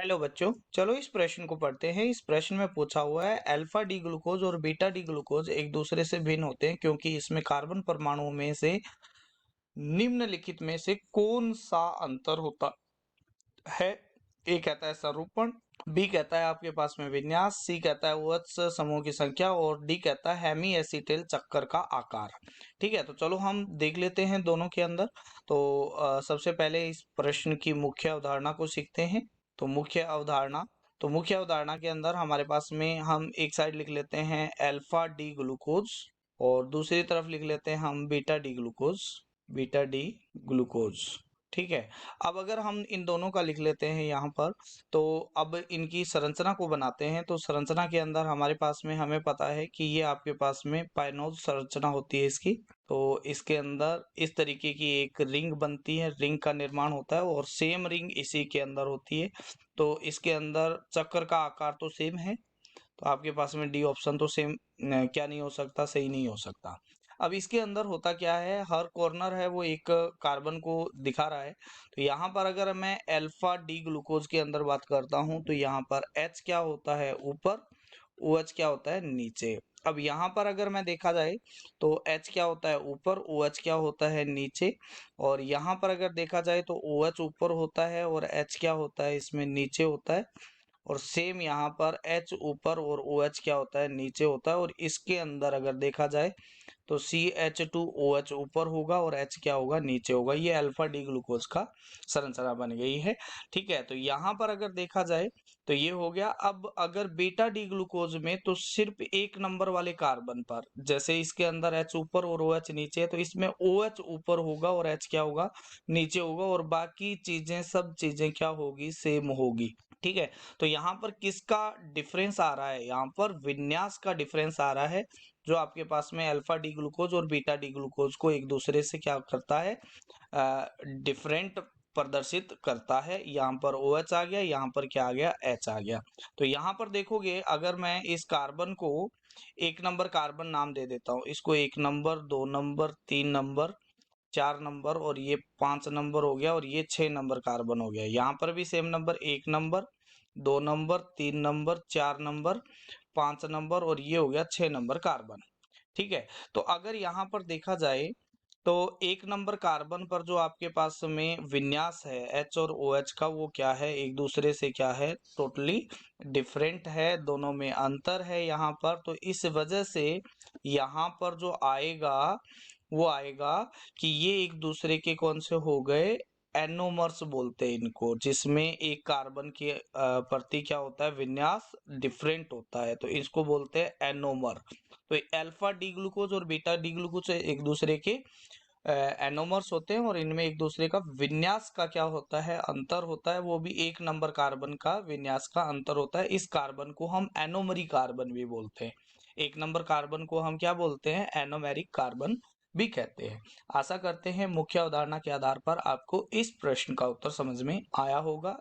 Hello बच्चों, चलो इस प्रश्न को पढ़ते हैं। इस प्रश्न में पूछा हुआ है अल्फा डी ग्लूकोज और बीटा डी ग्लूकोज एक दूसरे से भिन्न होते हैं क्योंकि इसमें कार्बन परमाणुओं में से निम्नलिखित में से कौन सा अंतर होता है। ए कहता है स्वरूपण, बी कहता है आपके पास में विन्यास, सी कहता है OH समूह की संख्या और डी कहता है हेमी एसीटेल चक्कर का आकार। ठीक है, तो चलो हम देख लेते हैं दोनों के अंदर। तो सबसे पहले इस प्रश्न की मुख्य अवधारणा को सीखते हैं। मुख्य अवधारणा के अंदर हमारे पास में हम एक साइड लिख लेते हैं अल्फा डी ग्लूकोज और दूसरी तरफ लिख लेते हैं हम बीटा डी ग्लूकोज। ठीक है, अब अगर हम इन दोनों का लिख लेते हैं यहाँ पर, तो अब इनकी संरचना को बनाते हैं। तो संरचना के अंदर हमारे पास में हमें पता है कि ये आपके पास में पाइनोज संरचना होती है इसकी। तो इसके अंदर इस तरीके की एक रिंग बनती है, रिंग का निर्माण होता है और सेम रिंग इसी के अंदर होती है। तो इसके अंदर चक्कर का आकार तो सेम है, तो आपके पास में डी ऑप्शन तो सेम क्या नहीं हो सकता, सही नहीं हो सकता। अब इसके अंदर होता क्या है, हर कॉर्नर है वो एक कार्बन को दिखा रहा है। तो यहाँ पर अगर मैं अल्फा डी ग्लूकोज के अंदर बात करता हूँ तो यहाँ पर H क्या होता है ऊपर, OH क्या होता है नीचे। अब यहाँ पर अगर मैं देखा जाए तो H क्या होता है ऊपर, OH क्या होता है नीचे। और यहाँ पर अगर देखा जाए तो OH ऊपर होता है और H क्या होता है इसमें नीचे होता है। और सेम यहाँ पर H ऊपर और OH क्या होता है नीचे होता है। और इसके अंदर अगर देखा जाए तो CH2OH ऊपर होगा और H क्या होगा नीचे होगा। ये अल्फा डी ग्लूकोज का संरचना बन गई है। ठीक है, तो यहाँ पर अगर देखा जाए तो ये हो गया। अब अगर बीटा डी ग्लूकोज में तो सिर्फ एक नंबर वाले कार्बन पर, जैसे इसके अंदर H ऊपर और OH नीचे है, तो इसमें OH ऊपर होगा और H क्या होगा नीचे होगा और बाकी चीजें सब चीजें क्या होगी सेम होगी। ठीक है, तो यहाँ पर किसका डिफरेंस आ रहा है, यहाँ पर विन्यास का डिफरेंस आ रहा है, जो आपके पास में अल्फा डी ग्लूकोज और बीटा डी ग्लूकोज को एक दूसरे से क्या करता है, डिफरेंट प्रदर्शित करता है। यहाँ पर OH आ गया, यहाँ पर क्या आ गया H आ गया। तो यहाँ पर देखोगे अगर मैं इस कार्बन को एक नंबर कार्बन नाम दे देता हूँ, इसको 1 नंबर 2 नंबर 3 नंबर 4 नंबर और ये 5 नंबर हो गया और ये 6 नंबर कार्बन हो गया। यहाँ पर भी same number 1 number 2 number 3 number 4 number 5 number और ये हो गया 6 नंबर कार्बन। ठीक है, तो अगर यहाँ पर देखा जाए तो एक नंबर कार्बन पर जो आपके पास में विन्यास है H और OH का, वो क्या है एक दूसरे से क्या है टोटली डिफरेंट है, दोनों में अंतर है यहाँ पर। तो इस वजह से यहाँ पर जो आएगा वो आएगा कि ये एक दूसरे के कौन से हो गए, एनोमर्स बोलते हैं इनको, जिसमें एक कार्बन के प्रति क्या होता है विन्यास डिफरेंट होता है, तो इसको बोलते हैं एनोमर। तो अल्फा डी ग्लूकोज और बीटा डी ग्लूकोज एक दूसरे के एनोमर्स होते हैं और इनमें एक दूसरे का विन्यास का क्या होता है अंतर होता है, वो भी एक नंबर कार्बन का विन्यास का अंतर होता है। इस कार्बन को हम एनोमरी कार्बन भी बोलते हैं, एक नंबर कार्बन को हम क्या बोलते हैं एनोमेरिक कार्बन भी कहते हैं। आशा करते हैं मुख्य अवधारणा के आधार पर आपको इस प्रश्न का उत्तर समझ में आया होगा।